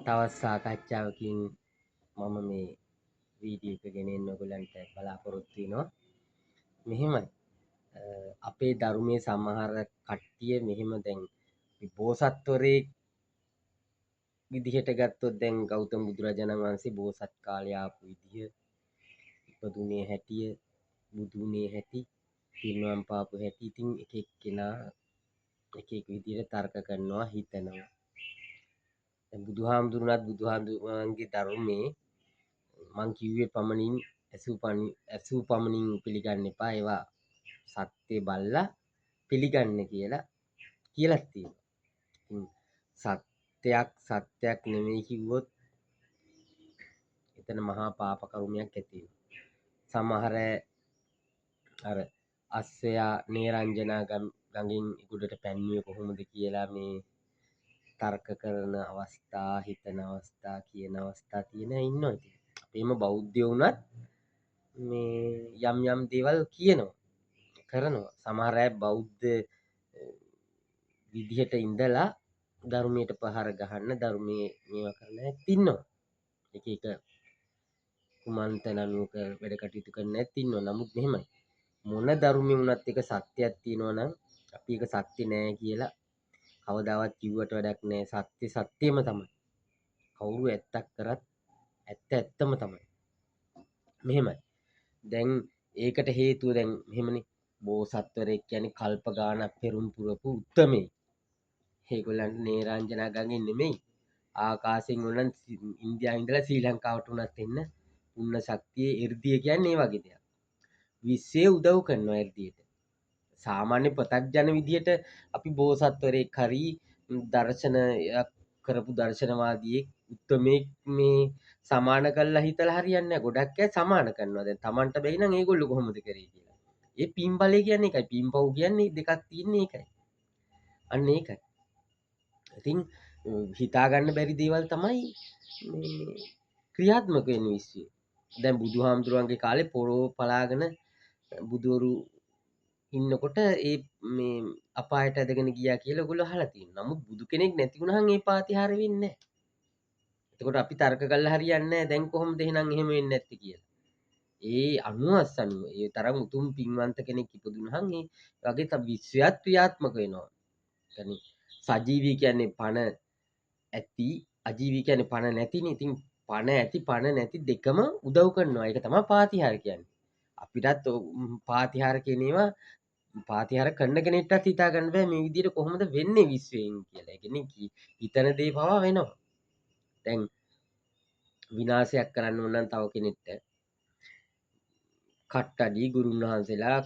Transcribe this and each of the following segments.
තවත් සාකච්ඡාවකින් මම මේ වීඩියෝ එක ගෙනෙන්න ඔයගලන්ට බලාපොරොත්තු වෙනවා. මෙහෙමයි. අපේ ධර්මයේ සමහර කට්ටිය මෙහෙම දැන් බෝසත්වරයෙක් විදිහට ගත්තොත් දැන් ගෞතම බුදුරජාණන් වහන්සේ බෝසත් කාලේ ආපු විදිහ, ඉපදුනේ හැටිය, බුදුනේ හැටි, පිරිනිවන් පාපු හැටි ඉතින් එක එක්කෙනා එක එක විදිහට තර්ක කරනවා හිතනවා. දැන් බුදුහාමුදුරන්ගේ ධර්මයේ මං කිව්වේ පමණින් ඇසූ පමණින් පිළිගන්න එපා. ඒවා සත්‍ය බලලා පිළිගන්න කියලා තියෙනවා. සත්‍යයක් නෙමෙයි කිව්වොත් එතන මහා පාප කර්මයක් ඇති වෙනවා. සමහර අර අස්සයා නේරංජනා ගඟින් ඉගුඩට පැන්නුවේ කොහොමද කියලා මේ තර්ක කරන අවස්ථා, හිතන අවස්ථා, කියන අවස්ථා තියෙන ඉන්නවා. ඉතින් අපේම බෞද්ධයෝ වුණත් මේ යම් දේවල් කියනවා, කරනවා. සමහර අය බෞද්ධ විදිහට ඉඳලා ධර්මයට පහර ගහන්න, ධර්මයේ මේවා කරන අයත් ඉන්නවා. එක කුමන්තන අනුවක වැඩ කටයුතු කරන අයත් ඉන්නවා. නමුත් මෙහෙමයි. මොන ධර්මෙ වුණත් එක සත්‍යයක් තියෙනවා නම් අපි ඒක සත්‍ය නෑ කියලා කවදාවත් කිව්වට වැඩක් නෑ. සත්‍ය සත්‍යම තමයි. කවුරු ඇත්තක් කරත් ඇත්තම තමයි. මෙහෙමයි. දැන් ඒකට හේතුව දැන් මෙහෙමනේ. බෝසත්වරයෙක් කියන්නේ කල්ප ගාණක් පෙරම් පුරපු උත්තමයෙක්. ඒගොල්ලන්ට නේරංජනා ගඟෙන් නෙමෙයි ආකාශයෙන් උනන් ඉන්දියාවේ ඉඳලා ශ්‍රී ලංකාවට උනත් එන්න පුණ්‍ය ශක්තියේ 이르දිය කියන්නේ ඒ වගේ දෙයක්. විශ්වයේ උදව් කරනවා 이르දියට. සාමාන්‍ය පතක්ජන විදියට අපි බෝසත්වරයෙක් හරි දර්ශනයක් කරපු දර්ශනවාදියෙක් උත්තමයෙක් මේ සමාන කරලා හිතලා හරියන්නේ නැහැ. ගොඩක් අය සමාන කරනවා. දැන් Tamanට බැයි නම් ඒගොල්ලෝ කොහොමද කරේ කියලා. ඒ පින්බලය කියන්නේ ඒකයි. පින්පව් කියන්නේ දෙකක් තියෙන්නේ ඒකයි. අන්න ඒකයි. ඉතින් හිතා ගන්න බැරි දේවල් තමයි මේ ක්‍රියාත්මක වෙන්නේ විශ්වයේ. දැන් බුදුහාමුදුරන්ගේ කාලේ පොරෝ පලාගෙන බුදවරු ඉන්නකොට ඒ මේ අපායට ඇදගෙන ගියා කියලා ඔයගොල්ලෝ අහලා තියෙනවා. නමුත් බුදු කෙනෙක් නැති වුණාම ඒ පාතිහාර වෙන්නේ නැහැ. එතකොට අපි තර්ක කළා හරියන්නේ නැහැ. දැන් කොහොමද එහෙනම් එහෙම වෙන්නේ නැත්තේ කියලා. ඒ 90 ඒ තරම් උතුම් පින්වන්ත කෙනෙක් ඉපදුනහම ඒ වගේ විශ්වයත් ක්‍රියාත්මක වෙනවා. يعني සජීවී කියන්නේ පණ ඇති, අජීවී කියන්නේ පණ නැතිනේ. ඉතින් පණ ඇති පණ නැති දෙකම උදව් කරනවා. ඒක තමයි පාතිහාර කියන්නේ. අපිටත් පාතිහාර කියන ඒවා පාතිහාර කරන කෙනෙක්ටත් හිතා ගන්න බෑ මේ විදිහට කොහොමද වෙන්නේ විශ්වයෙන් කියලා. ඒ කියන්නේ හිතන දේ පවා වෙනවා. දැන් විනාශයක් කරන්න ඕන නම් තව කෙනෙක්ට කට්ටඩි ගුරුන් වහන්සේලා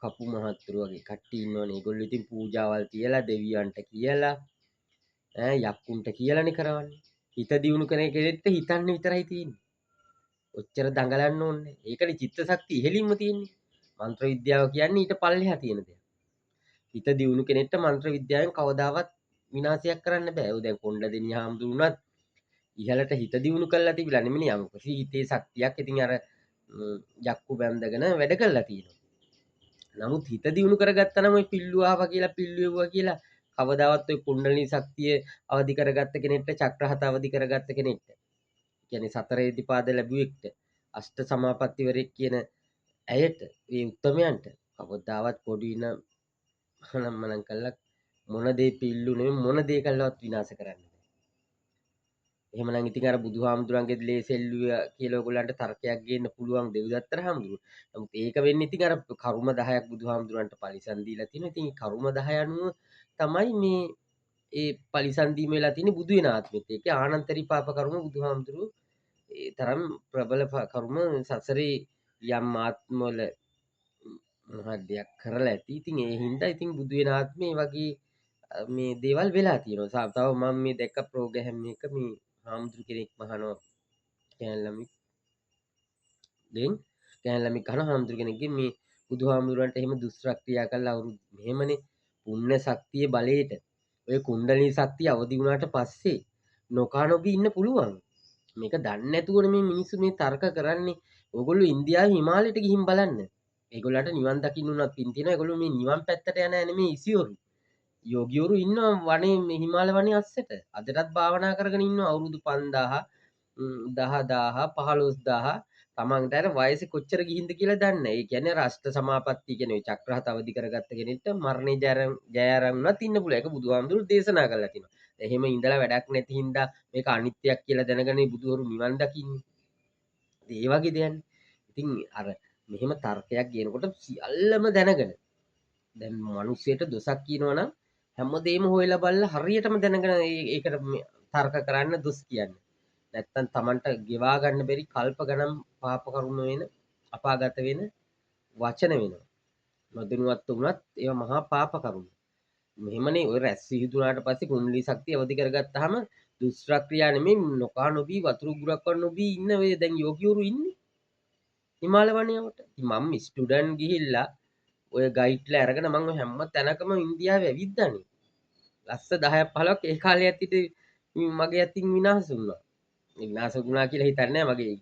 කපු මහත්තුරු වගේ කට්ටිය ඉන්නවනේ. ඒගොල්ලෝ ඉතින් පූජාවල් තියලා දෙවියන්ට කියලා යක්කුන්ට කියලානේ කරවන්නේ. හිත දියුණු කරන කෙනෙක්ට හිතන්න විතරයි තියෙන්නේ. ඔච්චර දඟලන්න ඕනේ. ඒකනේ චිත්ත ශක්තිය ඉහෙලින්ම තියෙන්නේ. මන්ත්‍ර විද්‍යාව කියන්නේ ඊට පල්ලෙහා තියෙන දෙයක්. හිත දියුණු කෙනෙක්ට මන්ත්‍ර විද්‍යාවෙන් කවදාවත් විනාශයක් කරන්න බෑ. ඔය දැන් කොණ්ඩදෙනි හාමුදුරුවොත් ඉහළට හිත දියුණු කරලා තිබිලා නෙමෙයි යම් කිසි හිතේ ශක්තියක් ඉතින් අර යක්කු බැඳගෙන වැඩ කරලා තියෙනවා. නමුත් හිත දියුණු කරගත්තා නම් ඔය පිල්ලුවාවා කියලා පිල්ලුවෙව්වා කියලා කවදාවත් ඔය කුණ්ඩලිනී ශක්තිය අවදි කරගත්ත කෙනෙක්ට චක්‍රහත අවදි කරගත්ත කෙනෙක්ට කියන්නේ සතර ඉදිපාද ලැබුවෙක්ට අෂ්ට සමාපත්තිවරයෙක් කියන ඇයට මේ උත්තමයන්ට කවදාවත් පොඩි මනම් කළා මොන දේ පිල්ලු නෙමෙයි මොන දේ කළවත් විනාශ කරන්න බෑ. එහෙමනම් ඉතින් අර බුදුහාමුදුරන්ගේ ලේසෙල්ලුවා කියලා ඔයගොල්ලන්ට තර්කයක් ගේන්න පුළුවන් දෙවිදත්තර හාමුදුරුවෝ. නමුත් ඒක වෙන්නේ ඉතින් අර කර්ම 10ක් බුදුහාමුදුරන්ට පරිසම් දීලා තියෙනවා. ඉතින් කර්ම 10 අනුව තමයි මේ ඒ පරිසම් දීම වෙලා තියෙන්නේ බුදු වෙන ආත්මෙත්. ඒකේ ආනන්තරී පාප කර්ම බුදුහාමුදුරුවෝ ඒ තරම් ප්‍රබල කර්ම සසරේ යම් ආත්මවල මොහොත් දෙයක් කරලා ඇති. ඉතින් ඒ හින්දා ඉතින් බුදු වෙන ආත්මේ වගේ මේ දේවල් වෙලා තියෙනවා. තව මම මේ දැක්ක ප්‍රෝග්‍රෑම් එක මේ හාමුදුරු කෙනෙක් මහනවා කෑල්ලමි දෙන් කෑල්ලමි කන හාමුදුරු කෙනෙක්ගේ මේ බුදුහාමුදුරන්ට එහෙම දුෂ්ක්‍රියා කළා අවුරුදු මෙහෙමනේ පුණ්‍ය ශක්තිය බලයට ඔය කුණ්ඩලිනී ශක්තිය අවදි වුණාට පස්සේ නොකා නොබී ඉන්න පුළුවන්. මේක දන්නේ නැතුවනේ මේ මිනිස්සු මේ තර්ක කරන්නේ. ඕගොල්ලෝ ඉන්දියාවේ හිමාලයට ගිහින් බලන්න. ඒගොල්ලන්ට නිවන් දකින්න උනත් පින් තියෙනවා. ඒගොල්ලෝ මේ නිවන් පැත්තට යන නෙමෙයි ඉසියෝරු. යෝගිවරු ඉන්නවා වනේ මේ හිමාල වනේ අස්සට. අදටත් භාවනා කරගෙන ඉන්නවා අවුරුදු 5000 10000 15000 තමන්ට අර වයස කොච්චර ගිහින්ද කියලා දන්නේ නැහැ. ඒ කියන්නේ රාෂ්ට්‍ර සමාපatti කියන ඒ චක්‍රහත අවදි කරගත්ත කෙනෙක්ට මරණේ ජය අරන්වත් ඉන්න පුළුවන්. ඒක බුදුහාමුදුරු දේශනා කළා තියෙනවා. එහෙම ඉඳලා වැඩක් නැති හින්දා මේක අනිත්‍යයක් කියලා දැනගෙන බුදුවරු නිවන් දකින්නේ. ඒ වගේ දෙයක්. ඉතින් අර මෙහෙම තර්කයක් කියනකොට සියල්ලම දැනගෙන දැන් මිනිස්සෙට දොසක් කියනවා නම් හැමදේම හොයලා බලලා හරියටම දැනගෙන ඒකට තර්ක කරන්න දොස් කියන්නේ. නැත්තම් Tamanට ගෙවා ගන්න බැරි කල්ප ගණන් පාප කර්ම වෙන අපාගත වෙන වචන වෙනවා. නොදැනුවත් වුණත් ඒවා මහා පාප කර්ම. මෙහෙමනේ ඔය රැස් විහිදුනාට පස්සේ කුණ්ඩලී ශක්තිය අවදි කරගත්තාම දුෂ්ට ක්‍රියා නෙමෙයි නොකා නොබී වතුරු ගුරක්වත් නොබී ඉන්න ඔය දැන් යෝගිවරු ඉන්නේ හිමාල වනයේට. මම ස්ටුඩන්ට් ගිහිල්ලා ඔය ගයිඩ්ලා අරගෙන මම හැම තැනකම ඉන්දියාවේ ඇවිද්දානේ. ලස්ස 10ක් 15ක් ඒ කාලේ ඇතිට මගේ අතින් විනාශ වුණා. විනාශ වුණා කියලා හිතන්නේ මගේ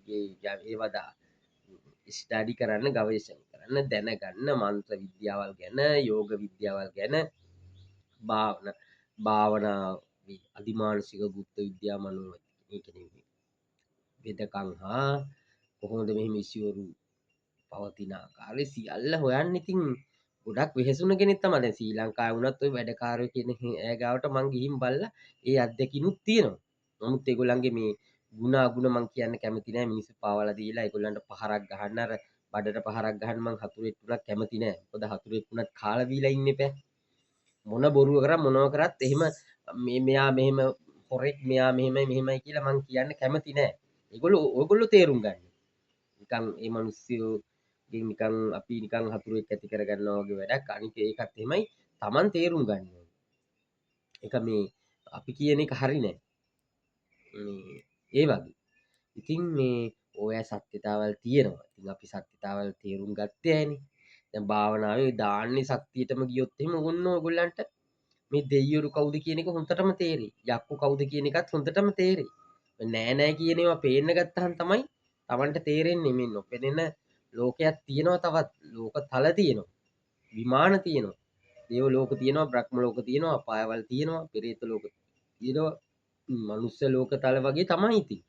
ඒවදා ස්ටඩි කරන්න ගවේෂණ කරන්න දැනගන්න මන්ත්‍ර විද්‍යාවල් ගැන යෝග විද්‍යාවල් ගැන භාවනා අධිමානසික ගුප්ත විද්‍යා මනෝ වෙදකම් හා කොහොමද මෙහෙම ඉසිවරු පවතින ආකාරය සියල්ල හොයන්න ඉතින් ගොඩක් වෙහෙසුන කෙනෙක් තමයි. දැන් ශ්‍රී ලංකාවේ වුණත් ওই වැඩකාරයෝ කියන ඈ ගාවට මං ගිහින් බලලා ඒ අත්දැකීමුත් තියෙනවා. නමුත් ඒගොල්ලන්ගේ මේ ಗುಣ අගුණ මං කියන්න කැමති නෑ. මිනිස්සු පාවලා දීලා ඒගොල්ලන්ට පහරක් ගහන්න අර බඩට පහරක් ගහන්න මං හතුරෙක් වුණත් කැමති නෑ. මොකද හතුරෙක් වුණත් කාලා බීලා ඉන්න එපා. මොන බොරුව කරා මොනව කරත් එහෙම මෙයා මෙහෙම හොරෙක් මෙයා මෙහෙමයි කියලා මං කියන්න කැමති නෑ. ඔයගොල්ලෝ තේරුම් ගන්න. නිකන් මේ මිනිස්සු නිකන් අපි නිකන් හතුරෙක් ඇති කරගන්නවා වගේ වැඩක්. අනික ඒකත් එහෙමයි. Taman තේරුම් ගන්න ඕනේ. ඒක මේ අපි කියන එක හරි නෑ. ඒ වගේ. ඉතින් මේ ඔය සත්‍යතාවල් තියෙනවා. ඉතින් අපි සත්‍යතාවල් තේරුම් ගත්තේ ඇයිනේ. දැන් භාවනාවේ දාන්නේ ශක්තියටම ගියොත් එහෙම ඕන්න ඔයගොල්ලන්ට මේ දෙයියරු කවුද කියන එක හොඳටම තේරෙයි. යක්කු කවුද කියන එකත් හොඳටම තේරෙයි. නෑ කියන ඒවා පේන්න ගත්තාම තමයි Tamanට තේරෙන්නේ මේ නොපෙනෙන ලෝකයක් තියෙනවා. තවත් ලෝක තල තියෙනවා. විමාන තියෙනවා. දේව ලෝක තියෙනවා, බ්‍රහ්ම ලෝක තියෙනවා, අපායවල තියෙනවා, පෙරේත ලෝක තියෙනවා, මනුස්ස ලෝක තල වගේ තමයි ඉතින්.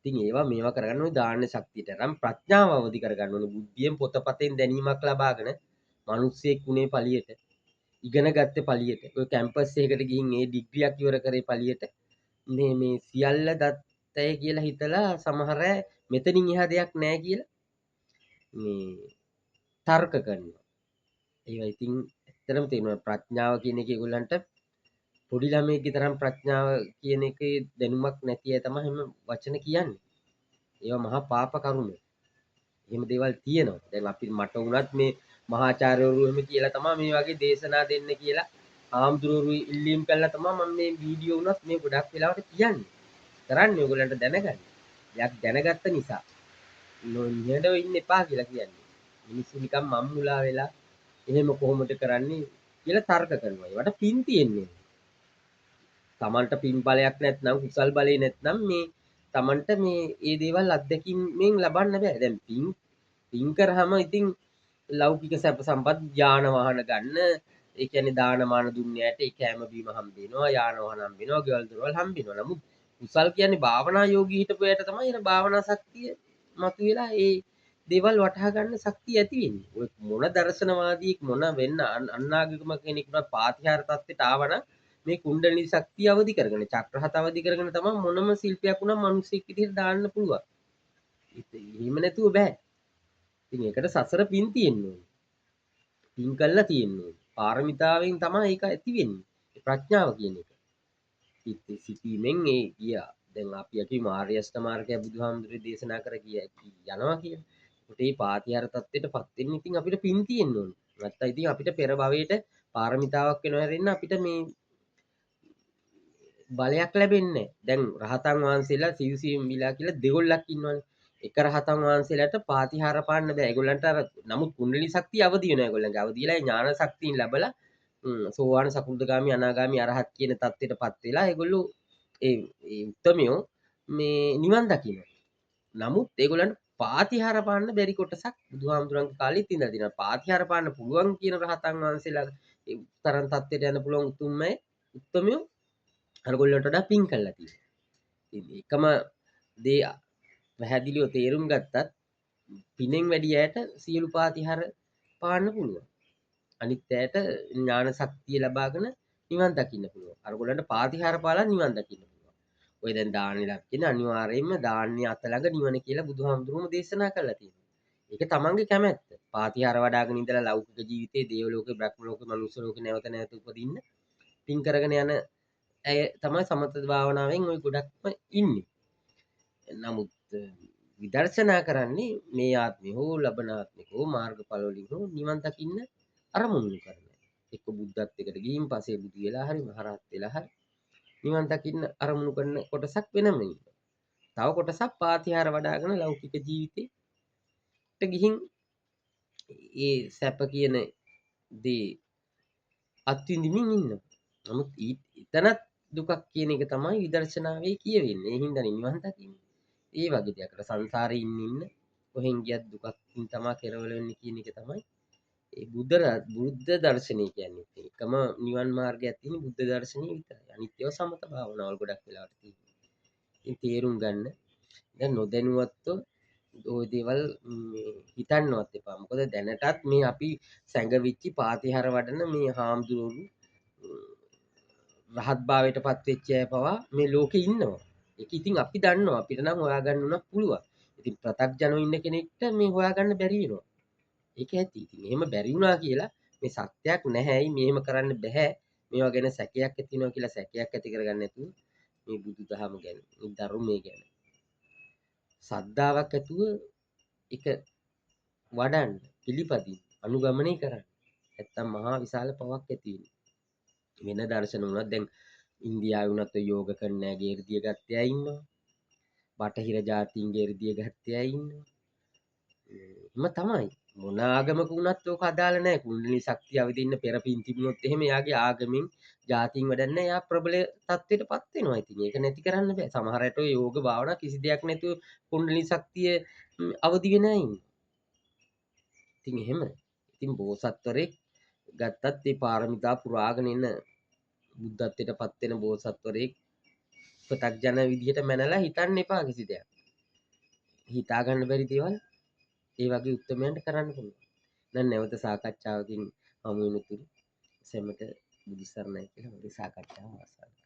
ඉතින් මේවා කරගන්න ඕනේ දාන්න ශක්තියට අරන් ප්‍රඥාව අවදි කරගන්න ඕනේ. බුද්ධියෙන් පොතපතෙන් දැනීමක් ලබාගෙන මිනිස්සෙක් උනේ පළියට ඉගෙන ගත්තේ පළියට ඔය කැම්පස් එකකට ගිහින් ඒ ඩිග්‍රියක් ඉවර කරේ පළියට මේ සියල්ල දත්තය කියලා හිතලා සමහර අය මෙතනින් එහා දෙයක් නැහැ කියලා මේ තර්ක කරනවා. ඒවා ඉතින් ඇත්තටම තේරෙනවා ප්‍රඥාව කියන එක ඒගොල්ලන්ට පොඩි ළමයෙක්ගේ තරම් ප්‍රඥාව කියන එකේ දැනුමක් නැති අය තමයි හැම වචන කියන්නේ. ඒවා මහා පාප කර්ම. එහෙම දේවල් තියෙනවා. දැන් අපි මට වුණත් මේ මහාචාර්යවරු එහෙම කියලා තමයි මේ වගේ දේශනා දෙන්න කියලා ආම්දුරු ඉල්ලීම් කළා තමයි මම මේ වීඩියෝ උනත් මේ ගොඩක් වෙලාවට කියන්නේ. කරන්නේ ඔයගොල්ලන්ට දැනගන්න. යක් දැනගත්ත නිසා නොනියඩව ඉන්න එපා කියලා කියන්නේ. මිනිස්සු නිකන් මම්මුලා වෙලා එහෙම කොහොමද කරන්නේ කියලා තර්ක කරනවා. ඒවට පින් තියෙන්නේ. තමන්ට පින් බලයක් නැත්නම් කුසල් බලය නැත්නම් මේ තමන්ට මේ ඒ දේවල් අත්දැකීමෙන් ලබන්න බෑ. දැන් පින් කරාම ඉතින් ලෞකික සැප සම්පත් යාන වාහන ගන්න ඒ කියන්නේ දානමාන දුන්නයට ඒ කැම බීම හම්බ වෙනවා යාන වාහන හම්බ වෙනවා ගෙවල් දොරවල් හම්බ වෙනවා. නමුත් කුසල් කියන්නේ භාවනා යෝගී හිටපු අයට තමයි එන භාවනා ශක්තිය මතුවලා ඒ දේවල් වටහා ගන්න ශක්තිය ඇති වෙන්නේ. ඔය මොන දර්ශනවාදීක් මොන වෙන්න අන්නාගම කෙනෙකුට පාතිහාර තත්ත්වයට ආවනම් මේ කුණ්ඩලිනී ශක්තිය අවදි කරගෙන චක්‍රහත අවදි කරගෙන තමයි මොනම ශිල්පයක් වුණා මිනිස්සෙක් විදිහට දාන්න පුළුවන්. එහෙම නැතුව බෑ. ඉතින් ඒකට සසර පින් තියෙන්න ඕනේ. පින් කළා තියෙන්න ඕනේ. පාරමිතාවෙන් තමයි ඒක ඇති වෙන්නේ. ප්‍රඥාව කියන එක. සිටීමෙන් ඒ ගියා. දැන් අපි යකි මාර්ය අෂ්ටමාර්ගය බුදුහාමුදුරේ දේශනා කර යනවා කියන. ඒකට මේ පාතිහාර තත්ත්වයටපත් වෙන්න ඉතින් අපිට පින් තියෙන්න ඕනේ. නැත්තම් ඉතින් අපිට පෙර භවයේට පාරමිතාවක් වෙනවා හැරෙන්න අපිට මේ බලයක් ලැබෙන්නේ. දැන් රහතන් වහන්සේලා සිව්සියම් විලා කියලා දෙගොල්ලක් ඉන්නවනේ. එක රහතන් වහන්සේලාට පාතිහාර පාන්න බෑ. ඒගොල්ලන්ට අර නමුත් කුණ්ඩලී ශක්තිය අවදි වෙනවා. ඒගොල්ලන්ගේ අවදිලා ඥාන ශක්තියින් ලැබලා සෝවාන් සකෘදාගාමි අනාගාමි අරහත් කියන தත්ත්වයටපත් වෙලා ඒගොල්ලෝ ඒ උත්තමයෝ මේ නිවන් දකිනවා. නමුත් ඒගොල්ලන්ට පාතිහාර පාන්න බැරි කොටසක් බුදුහාමුදුරන්ගේ කාලෙත් ඉඳලා තියෙනවා. පාතිහාර පාන්න පුළුවන් කියන රහතන් වහන්සේලා ඒ තරම් තත්ත්වයට යන්න පුළුවන් උත්තමයෝ අරගොල්ලන්ට වඩා පින් කළා තියෙනවා. ඉතින් එකම දේ පැහැදිලිව තේරුම් ගත්තත් පිනෙන් වැඩි අයට සියලු පාතිහාර පාන්න පුළුවන්. අනිත් අයට ඥාන ශක්තිය ලබාගෙන නිවන් දකින්න පුළුවන්. අරගොල්ලන්ට පාතිහාර පාලා නිවන් දකින්න පුළුවන්. ඔය දැන් දාන්නේ ලක්කෙන අනිවාර්යයෙන්ම දාන්නේ අත ළඟ නිවන කියලා බුදුහාමුදුරුවෝ දේශනා කළා තියෙනවා. ඒක තමන්ගේ කැමැත්ත. පාතිහාර වඩාගෙන ඉඳලා ලෞකික ජීවිතේ දේව ලෝකේ බ්‍රහ්ම ලෝකේ මනුස්ස ලෝකේ නැවත නැවත උපදින්න පින් කරගෙන යන අය තමයි සමත භාවනාවෙන් ওই ගොඩක්ම ඉන්නේ. නමුත් විදර්ශනා කරන්නේ මේ ආත්මේ හෝ ලබන ආත්මික හෝ මාර්ගඵල වලින් හෝ නිවන් දකින්න අරමුණු කරනවා. එක්ක බුද්ධත්වයකට ගිහින් පස්සේ බුදු වෙලා හරි මහරහත් වෙලා හරි නිවන් දකින්න අරමුණු කරන කොටසක් වෙනම ඉන්නවා. තව කොටසක් පාතිහාර වඩාගෙන ලෞකික ජීවිතේට ගිහින් ඒ සැප කියන දේ අත්විඳින්මින් ඉන්නවා. නමුත් එතනත් දුකක් කියන එක තමයි විදර්ශනාවේ කියවෙන්නේ. ඒ හින්දා නිවන් දකින්නේ. ඒ වගේ දෙයකට සංසාරේ ඉන්න කොහෙන් ගියත් දුකකින් තමයි කෙරවල වෙන්නේ කියන එක තමයි ඒ බුද්ධ දර්ශනය කියන්නේ. එකම නිවන් මාර්ගයක් තියෙන බුද්ධ දර්ශනය විතරයි. අනිත් ඒවා සමත භාවනාවල් ගොඩක් වෙලාවට තියෙනවා. ඉතින් තේරුම් ගන්න. දැන් නොදැනුවත්ව ওই දේවල් හිතන්නවත් එපා. මොකද දැනටත් මේ අපි සැඟවිච්චි පාතිහාර වඩන මේ හාමුදුරුවෝ රහත් භාවයට පත් වෙච්ච අය පවා මේ ලෝකේ ඉන්නවා. ඒක ඉතින් අපි දන්නවා. අපිට නම් හොයාගන්න උනත් පුළුවන්. ඉතින් ප්‍රත්‍යක්ජනෝ ඉන්න කෙනෙක්ට මේ හොයාගන්න බැරි වෙනවා. ඒක ඇති. ඉතින් එහෙම බැරි වුණා කියලා මේ සත්‍යයක් නැහැයි මෙහෙම කරන්න බෑ. මේවා ගැන සැකයක් ඇති වෙනවා කියලා සැකයක් ඇති කරගන්න නැතුව මේ බුදුදහම ගැන, මේ ධර්මයේ ගැන සද්ධාාවක් ඇතුව එක වඩන්න, පිළිපදින්න, අනුගමනය කරන්න. නැත්තම් මහා විශාල පවක් ඇති වෙන දර්ශන වුණත් දැන් ඉන්දියාවේ වුණත් යෝග කරන අයගේ 이르දිය ගත්තේ අය ඉන්නවා. බටහිර ජාතීන්ගේ 이르දිය ගත්තේ අය ඉන්නවා. එම තමයි මොන ආගමක වුණත් ඕක අදාළ නැහැ. කුණ්ඩලිනී ශක්තිය අවදින්න පෙර පින් තිබුණොත් එහෙම එයාගේ ආගමෙන් ජාතීන් වැඩන්නේ එයා ප්‍රබල තත්ත්වයටපත් වෙනවා. ඉතින් ඒක නැති කරන්න බෑ. සමහර අයට ඔය යෝග භාවනා කිසි දෙයක් නැතුව කුණ්ඩලිනී ශක්තිය අවදි වෙන අය ඉන්නවා. ඉතින් එහෙම. ඉතින් බෝසත්වරයෙක් ගත්තත් ඒ පාරමිතා පුරාගෙන එන බුද්ධත්වයට පත් වෙන බෝසත්වරයෙක් පතක්ජන විදිහට මැනලා හිතන්න එපා කිසි දෙයක්. හිතා ගන්න බැරි දේවල් ඒ වගේ උත්තරමයන්ට කරන්න පුළුවන්. දැන් නැවත සාකච්ඡාවකින් හමු වෙනතුරු සෙමට බුදු සරණයි කියලා මොකද සාකච්ඡාව අවසන්.